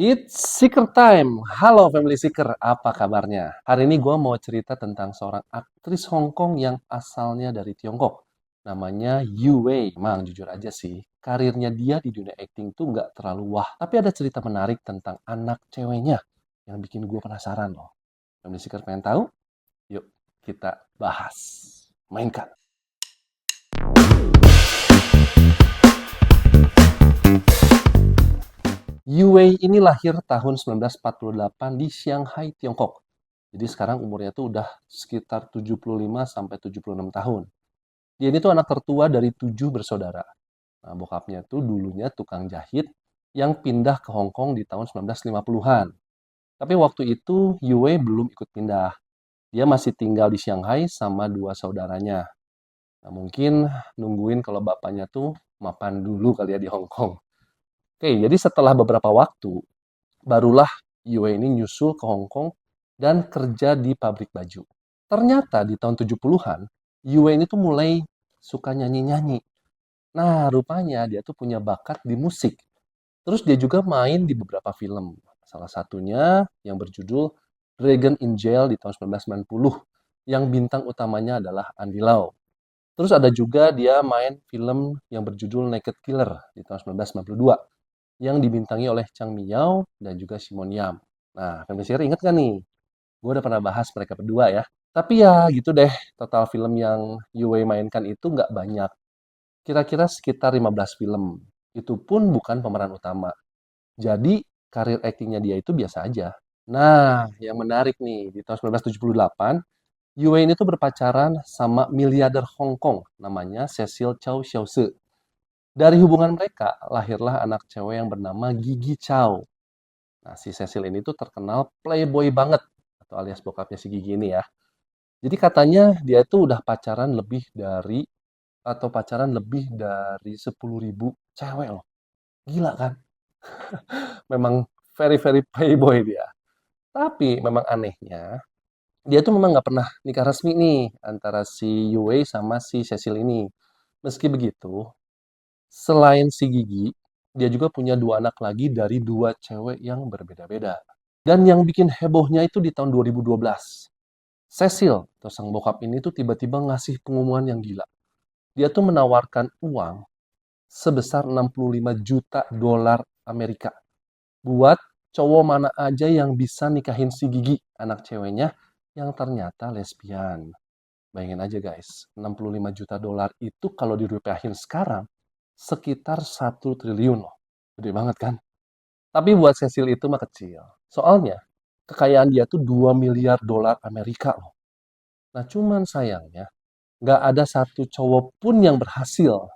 It's Seeker Time. Halo Family Seeker, apa kabarnya? Hari ini gue mau cerita tentang seorang aktris Hong Kong yang asalnya dari Tiongkok. Namanya Yu Wei. Emang jujur aja sih, karirnya dia di dunia acting tuh nggak terlalu wah. Tapi ada cerita menarik tentang anak ceweknya yang bikin gue penasaran loh. Family Seeker pengen tahu? Yuk kita bahas. Mainkan. Yu Wei ini lahir tahun 1948 di Shanghai, Tiongkok. Jadi sekarang umurnya tuh udah sekitar 75 sampai 76 tahun. Dia ini tuh anak tertua dari 7 bersaudara. Nah, bokapnya tuh dulunya tukang jahit yang pindah ke Hong Kong di tahun 1950-an. Tapi waktu itu Yue belum ikut pindah. Dia masih tinggal di Shanghai sama dua saudaranya. Nah, mungkin nungguin kalau bapaknya tuh mapan dulu kali ya di Hong Kong. Oke, jadi setelah beberapa waktu, barulah Yue ini nyusul ke Hong Kong dan kerja di pabrik baju. Ternyata di tahun 70-an, Yue ini tuh mulai suka nyanyi-nyanyi. Nah, rupanya dia tuh punya bakat di musik. Terus dia juga main di beberapa film. Salah satunya yang berjudul Dragon in Jail di tahun 1990, yang bintang utamanya adalah Andy Lau. Terus ada juga dia main film yang berjudul Naked Killer di tahun 1992, yang dibintangi oleh Chang Miyao dan juga Simon Yam. Nah, Family Series inget gak nih? Gue udah pernah bahas mereka berdua ya. Tapi ya gitu deh, total film yang Yue mainkan itu nggak banyak. Kira-kira sekitar 15 film. Itu pun bukan pemeran utama. Jadi karir aktingnya dia itu biasa aja. Nah, yang menarik nih, di tahun 1978, Yue ini tuh berpacaran sama miliarder Hong Kong, namanya Cecil Chow Xiaozi. Dari hubungan mereka, lahirlah anak cewek yang bernama Gigi Chow. Nah, si Cecil ini tuh terkenal playboy banget, atau alias bokapnya si Gigi ini ya. Jadi katanya dia itu udah pacaran lebih dari atau pacaran lebih dari 10.000 cewek loh. Gila kan? Memang very very playboy dia. Tapi memang anehnya, dia tuh memang nggak pernah nikah resmi nih antara si Yue sama si Cecil ini. Meski begitu, selain si Gigi, dia juga punya dua anak lagi dari dua cewek yang berbeda-beda. Dan yang bikin hebohnya itu di tahun 2012. Cecil, atau sang bokap ini tuh tiba-tiba ngasih pengumuman yang gila. Dia tuh menawarkan uang sebesar 65 juta dolar Amerika buat cowok mana aja yang bisa nikahin si Gigi, anak ceweknya, yang ternyata lesbian. Bayangin aja guys, 65 juta dolar itu kalau dirupiahin sekarang, sekitar 1 triliun loh. Gede banget kan? Tapi buat Cecil itu mah kecil. Soalnya, kekayaan dia tuh 2 miliar dolar Amerika loh. Nah cuman sayangnya, nggak ada satu cowok pun yang berhasil.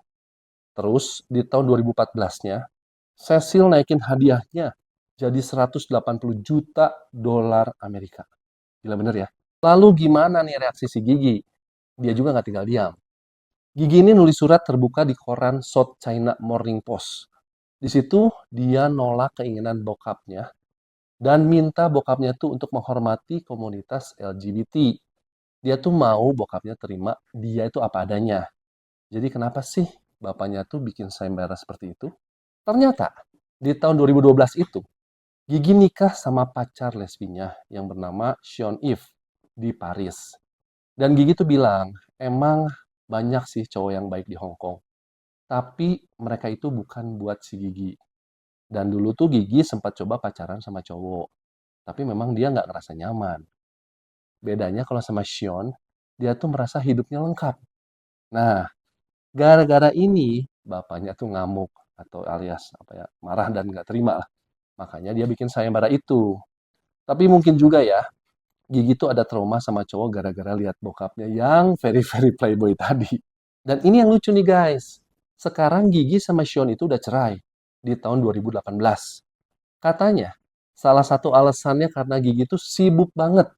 Terus di tahun 2014-nya, Cecil naikin hadiahnya jadi 180 juta dolar Amerika. Gila bener ya. Lalu gimana nih reaksi si Gigi? Dia juga nggak tinggal diam. Gigi ini nulis surat terbuka di koran South China Morning Post. Di situ dia nolak keinginan bokapnya dan minta bokapnya tuh untuk menghormati komunitas LGBT. Dia tuh mau bokapnya terima dia itu apa adanya. Jadi kenapa sih bapaknya tuh bikin sayembara seperti itu? Ternyata di tahun 2012 itu, Gigi nikah sama pacar lesbinya yang bernama Sean Eve di Paris. Dan Gigi tuh bilang, emang banyak sih cowok yang baik di Hong Kong. Tapi mereka itu bukan buat si Gigi. Dan dulu tuh Gigi sempat coba pacaran sama cowok. Tapi memang dia nggak ngerasa nyaman. Bedanya kalau sama Sean, dia tuh merasa hidupnya lengkap. Nah, gara-gara ini, bapaknya tuh ngamuk atau alias apa ya, marah dan nggak terima lah. Makanya dia bikin sayembara itu. Tapi mungkin juga ya, Gigi tuh ada trauma sama cowok gara-gara lihat bokapnya yang very very playboy tadi. Dan ini yang lucu nih guys. Sekarang Gigi sama Sean itu udah cerai di tahun 2018. Katanya, salah satu alasannya karena Gigi tuh sibuk banget.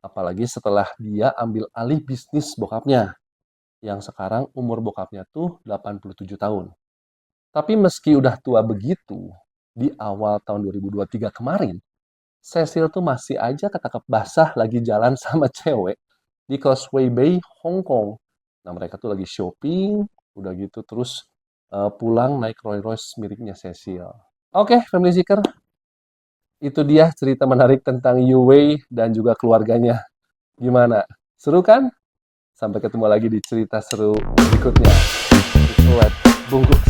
Apalagi setelah dia ambil alih bisnis bokapnya. Yang sekarang umur bokapnya tuh 87 tahun. Tapi meski udah tua begitu, di awal tahun 2023 kemarin, Cecil tuh masih aja ketangkep basah lagi jalan sama cewek di Causeway Bay, Hong Kong. Nah, mereka tuh lagi shopping, udah gitu terus pulang naik Rolls Royce miliknya Cecil. Oke, Family Seeker, itu dia cerita menarik tentang Yu Wei dan juga keluarganya. Gimana? Seru kan? Sampai ketemu lagi di cerita seru berikutnya. Let's bungkus.